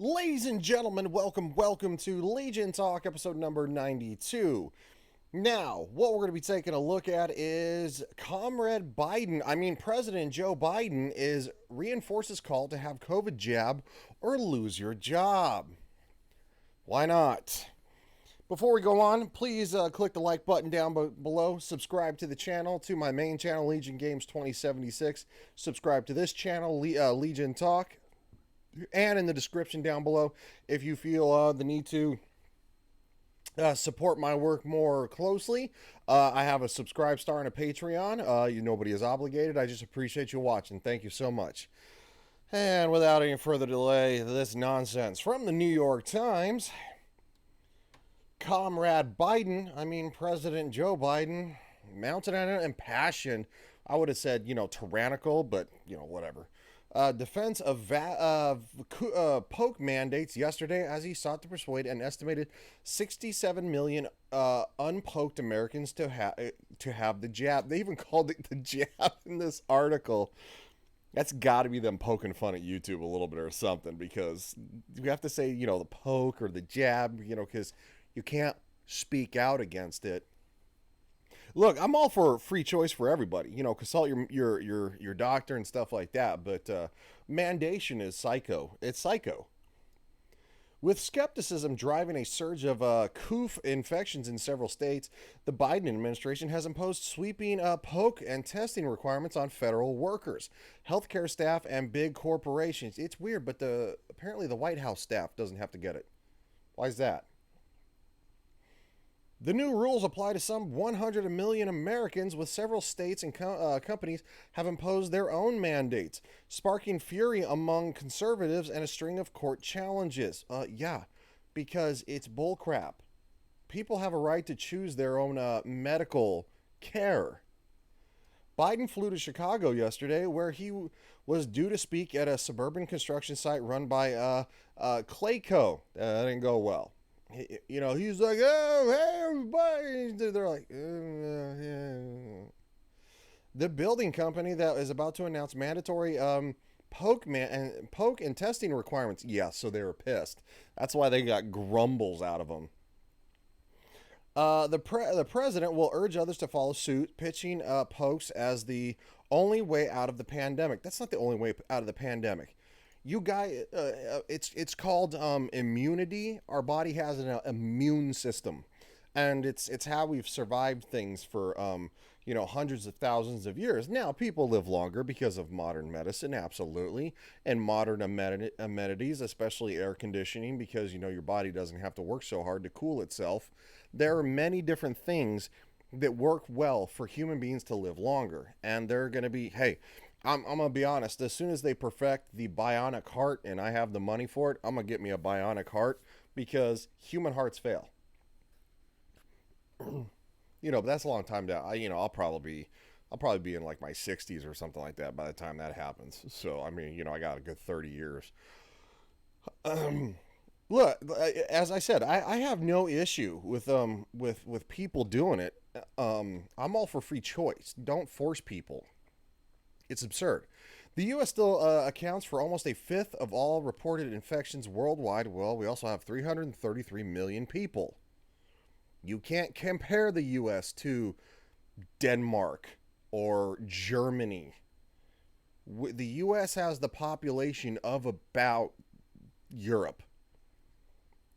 Ladies and gentlemen, welcome to Legion Talk, episode number 92. Now, what we're going to be taking a look at is President Joe Biden is reinforces call to have COVID jab or lose your job. Why not? Before we go on, please click the like button down below. Subscribe to the channel, to my main channel, Legion Games 2076. Subscribe to this channel, Legion Talk. And in the description down below, if you feel the need to support my work more closely, I have a subscribe star and a Patreon. Nobody is obligated. I just appreciate you watching. Thank you so much. And without any further delay, this nonsense from the New York Times. President Joe Biden, mounted and impassioned. I would have said, tyrannical, but, whatever. Defense of poke mandates yesterday as he sought to persuade an estimated 67 million unpoked Americans to have the jab. They even called it the jab in this article. That's got to be them poking fun at YouTube a little bit or something, because you have to say, the poke or the jab, because you can't speak out against it. Look, I'm all for free choice for everybody. Consult your doctor and stuff like that. But mandation is psycho. It's psycho. With skepticism driving a surge of COOF infections in several states, the Biden administration has imposed sweeping poke and testing requirements on federal workers, healthcare staff, and big corporations. It's weird, but apparently the White House staff doesn't have to get it. Why is that? The new rules apply to some 100 million Americans, with several states and companies have imposed their own mandates, sparking fury among conservatives and a string of court challenges. Yeah, because it's bullcrap. People have a right to choose their own medical care. Biden flew to Chicago yesterday, where he was due to speak at a suburban construction site run by Clayco. That didn't go well. He's like, oh, hey, everybody. They're like, yeah. The building company that is about to announce mandatory poke and testing requirements. Yeah, so they were pissed. That's why they got grumbles out of them. The president will urge others to follow suit, pitching pokes as the only way out of the pandemic. That's not the only way out of the pandemic. You guys, it's called immunity. Our body has an immune system, and it's how we've survived things for hundreds of thousands of years. Now people live longer because of modern medicine, absolutely, and modern amenities, especially air conditioning, because your body doesn't have to work so hard to cool itself. There are many different things that work well for human beings to live longer, and they're going to be, hey, I'm going to be honest, as soon as they perfect the bionic heart and I have the money for it, I'm going to get me a bionic heart, because human hearts fail. But that's a long time down. I'll probably be in like my 60s or something like that by the time that happens. So, I got a good 30 years. Look, as I said, I have no issue with people doing it. I'm all for free choice. Don't force people. It's absurd. The U.S. still accounts for almost a fifth of all reported infections worldwide. Well, we also have 333 million people. You can't compare the U.S. to Denmark or Germany. The U.S. has the population of about Europe.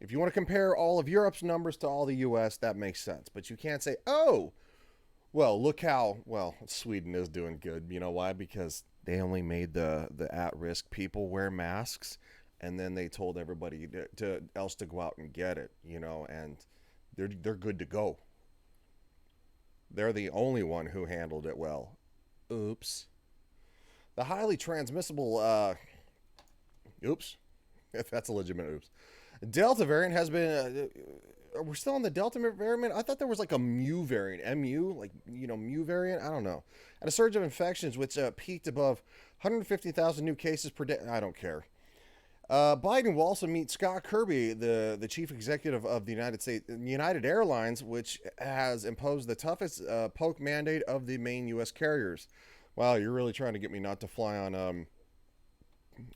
If you want to compare all of Europe's numbers to all the U.S., that makes sense. But you can't say, oh, well, look how well Sweden is doing good. You know why? Because they only made the at-risk people wear masks, and then they told everybody else to go out and get it. And they're good to go. They're the only one who handled it well. Oops. The highly transmissible. Oops. If that's a legitimate oops. Delta variant has been. We're still on the Delta variant. I thought there was like a Mu variant, Mu, Mu variant. I don't know. And a surge of infections, which peaked above 150,000 new cases per day. I don't care. Biden will also meet Scott Kirby, the chief executive of the United Airlines, which has imposed the toughest poke mandate of the main U.S. carriers. Wow, you're really trying to get me not to fly on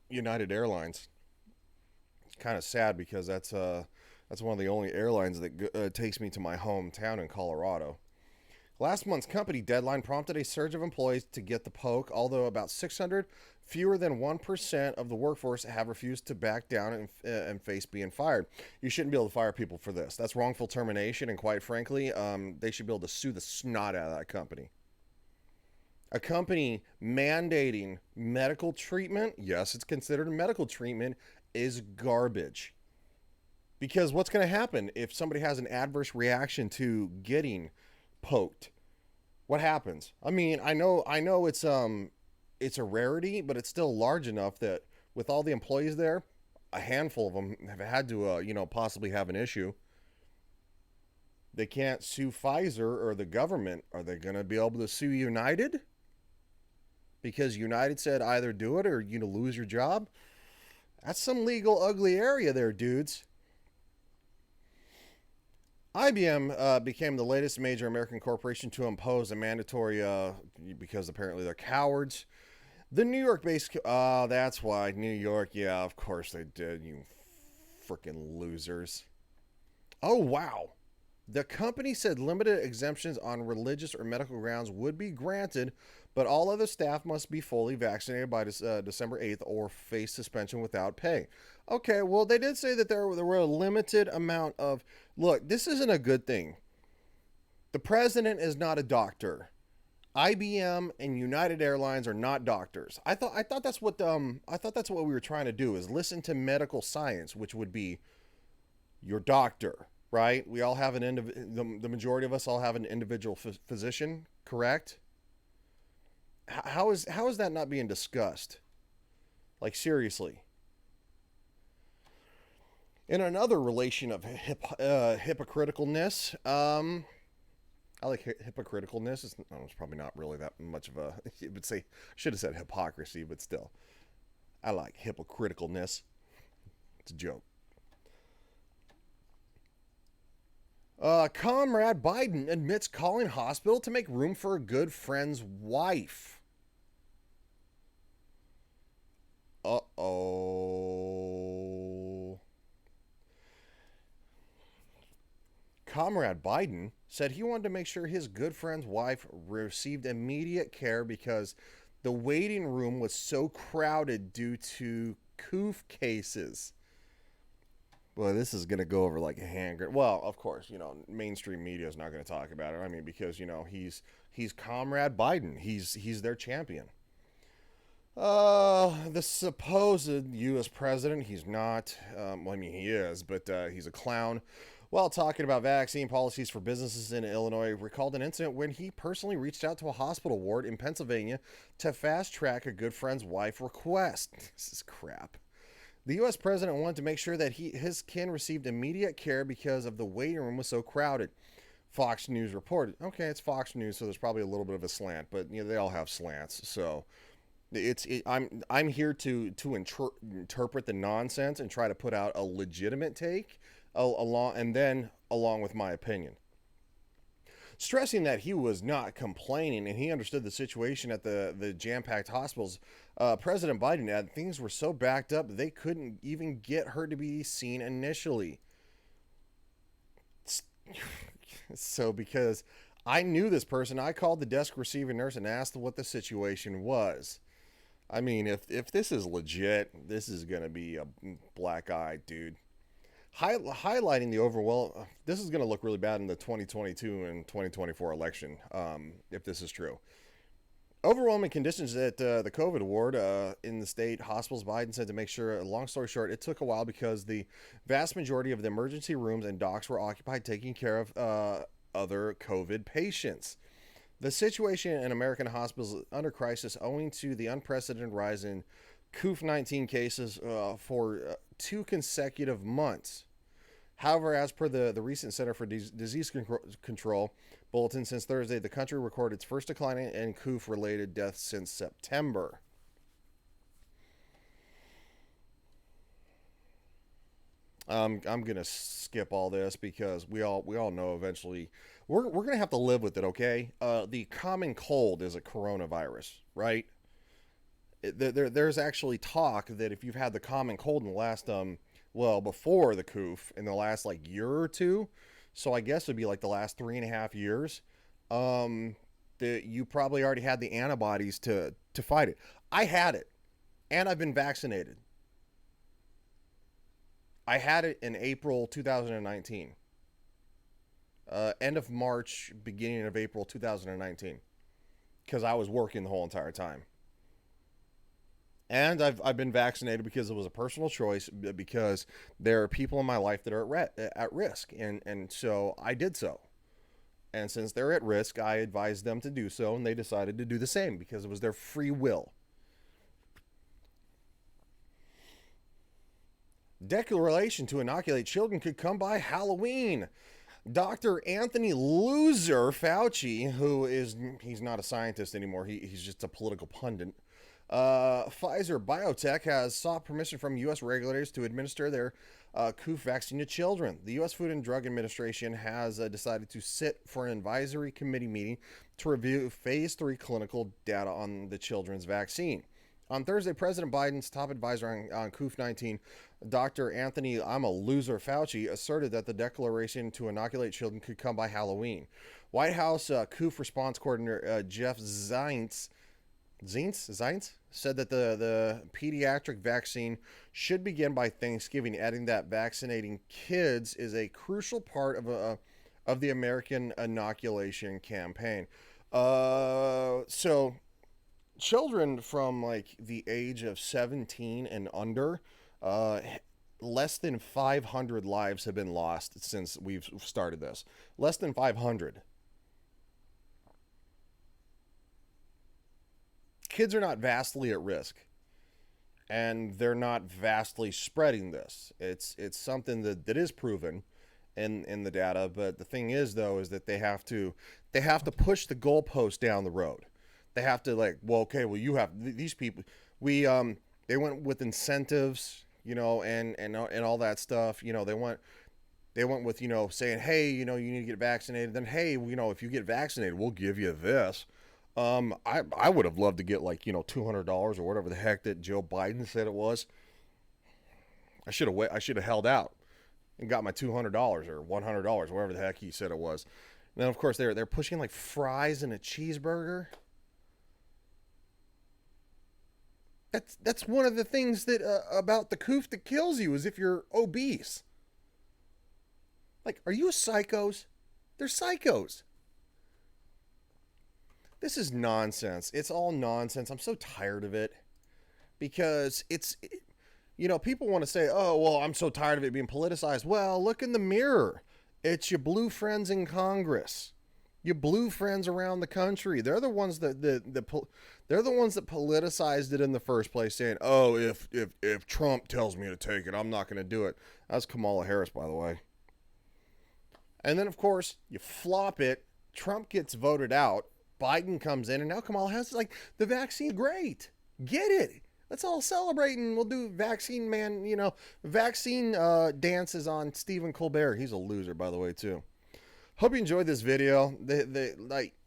United Airlines. Kind of sad because that's one of the only airlines that takes me to my hometown in Colorado. Last month's company deadline prompted a surge of employees to get the poke, although about 600, fewer than 1% of the workforce, have refused to back down and face being fired. You shouldn't be able to fire people for this. That's wrongful termination, and quite frankly, they should be able to sue the snot out of that company. A company mandating medical treatment, yes, it's considered medical treatment, is garbage. Because what's going to happen if somebody has an adverse reaction to getting poked? What happens? I mean, I know it's a rarity, but it's still large enough that with all the employees there, a handful of them have had to possibly have an issue. They can't sue Pfizer or the government. Are they going to be able to sue United? Because United said either do it or you lose your job. That's some legal ugly area there, dudes. IBM became the latest major American corporation to impose a mandatory, because apparently they're cowards. The New York based, that's why. New York, yeah, of course they did, you freaking losers. Oh, wow. The company said limited exemptions on religious or medical grounds would be granted, but all other staff must be fully vaccinated by December 8th or face suspension without pay. Okay, well, they did say that there were a limited amount of. Look, this isn't a good thing. The president is not a doctor. IBM and United Airlines are not doctors. I thought that's what we were trying to do, is listen to medical science, which would be your doctor, right? We all have the majority of us all have an individual physician, correct? How is that not being discussed? Like, seriously. In another relation of hypocriticalness, I like hypocriticalness. It's probably not really that much of a. I would say, I should have said hypocrisy, but still, I like hypocriticalness. It's a joke. Comrade Biden admits calling hospital to make room for a good friend's wife. Uh-oh. Comrade Biden said he wanted to make sure his good friend's wife received immediate care because the waiting room was so crowded due to coof cases. Well, this is going to go over like a hand grenade. Well, of course, mainstream media is not going to talk about it. I mean, because he's Comrade Biden. He's their champion. The supposed U.S. president. He's not. Well, I mean, he is, but he's a clown. While talking about vaccine policies for businesses in Illinois, recalled an incident when he personally reached out to a hospital ward in Pennsylvania to fast track a good friend's wife request. This is crap. The U.S. president wanted to make sure that his kin received immediate care because of the waiting room was so crowded. Fox News reported. Okay, it's Fox News, so there's probably a little bit of a slant, but they all have slants. So I'm here to interpret the nonsense and try to put out a legitimate take along with my opinion. Stressing that he was not complaining and he understood the situation at the jam-packed hospitals, President Biden added things were so backed up they couldn't even get her to be seen initially. So because I knew this person, I called the desk receiving nurse and asked what the situation was. I mean, if this is legit, this is going to be a black eye, dude. Highlighting the overwhelm. This is going to look really bad in the 2022 and 2024 election, if this is true. Overwhelming conditions at the COVID ward in the state hospitals. Biden said to make sure, long story short, it took a while because the vast majority of the emergency rooms and docs were occupied taking care of other COVID patients. The situation in American hospitals is under crisis owing to the unprecedented rise in COVID-19 cases for 2 consecutive months. However, as per the recent Center for Disease Control bulletin since Thursday, the country recorded its first decline in COVID-related deaths since September. I'm gonna skip all this because we all know eventually we're gonna have to live with it. Okay, the common cold is a coronavirus, right? There's actually talk that if you've had the common cold in the last well, before the coof in the last like year or two. So I guess it'd be like the last 3.5 years. Um, you probably already had the antibodies to fight it. I had it, and I've been vaccinated. I had it in April 2019, end of March, beginning of April 2019, because I was working the whole entire time. And I've been vaccinated because it was a personal choice, because there are people in my life that are at risk, and so I did so. And since they're at risk, I advised them to do so, and they decided to do the same because it was their free will. Declaration to inoculate children could come by Halloween. Dr. Anthony Loser Fauci, he's not a scientist anymore, he's just a political pundit. Pfizer Biotech has sought permission from U.S. regulators to administer their COOF vaccine to children. The U.S. Food and Drug Administration has decided to sit for an advisory committee meeting to review phase 3 clinical data on the children's vaccine. On Thursday, President Biden's top advisor on COOF 19, Dr. Anthony I'm a Loser Fauci, asserted that the declaration to inoculate children could come by Halloween. White House COOF response coordinator Jeff Zients said that the pediatric vaccine should begin by Thanksgiving, adding that vaccinating kids is a crucial part of the American inoculation campaign. So children from like the age of 17 and under, less than 500 lives have been lost since we've started this. Less than 500. Kids are not vastly at risk, and they're not vastly spreading this. It's something that is proven in the data, but the thing is though is that they have to push the goalpost down the road. They have to like, well, okay, well, you have these people. They went with incentives, and all that stuff. They went with saying, hey, you need to get vaccinated. Then hey, if you get vaccinated, we'll give you this. I would have loved to get like $200 or whatever the heck that Joe Biden said it was. I should have held out and got my $200 or $100, whatever the heck he said it was. And then of course they're pushing like fries and a cheeseburger. That's one of the things that about the coof that kills you is if you're obese. Like, are you psychos? They're psychos. This is nonsense. It's all nonsense. I'm so tired of it because people want to say, oh, well, I'm so tired of it being politicized. Well, look in the mirror. It's your blue friends in Congress, your blue friends around the country. They're the ones they're the ones that politicized it in the first place, saying, oh, if Trump tells me to take it, I'm not going to do it. That's Kamala Harris, by the way. And then, of course, you flop it. Trump gets voted out. Biden comes in, and now Kamala Harris is like, the vaccine, great. Get it. Let's all celebrate, and we'll do vaccine vaccine dances on Stephen Colbert. He's a loser, by the way, too. Hope you enjoyed this video.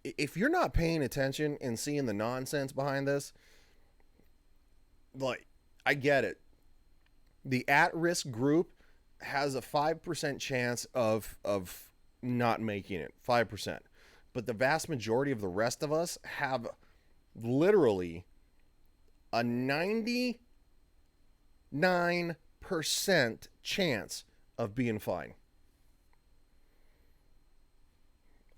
If you're not paying attention and seeing the nonsense behind this, I get it. The at-risk group has a 5% chance of not making it. 5%. But the vast majority of the rest of us have literally a 99% chance of being fine.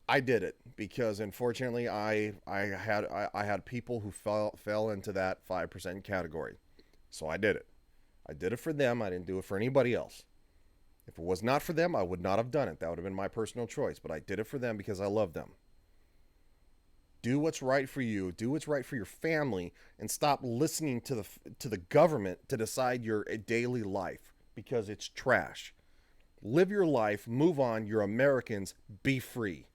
I did it because unfortunately I had people who fell into that 5% category. So I did it. I did it for them. I didn't do it for anybody else. If it was not for them, I would not have done it. That would have been my personal choice, but I did it for them because I love them. Do what's right for you. Do what's right for your family, and stop listening to the government to decide your daily life because it's trash. Live your life, move on. You're Americans. Be free.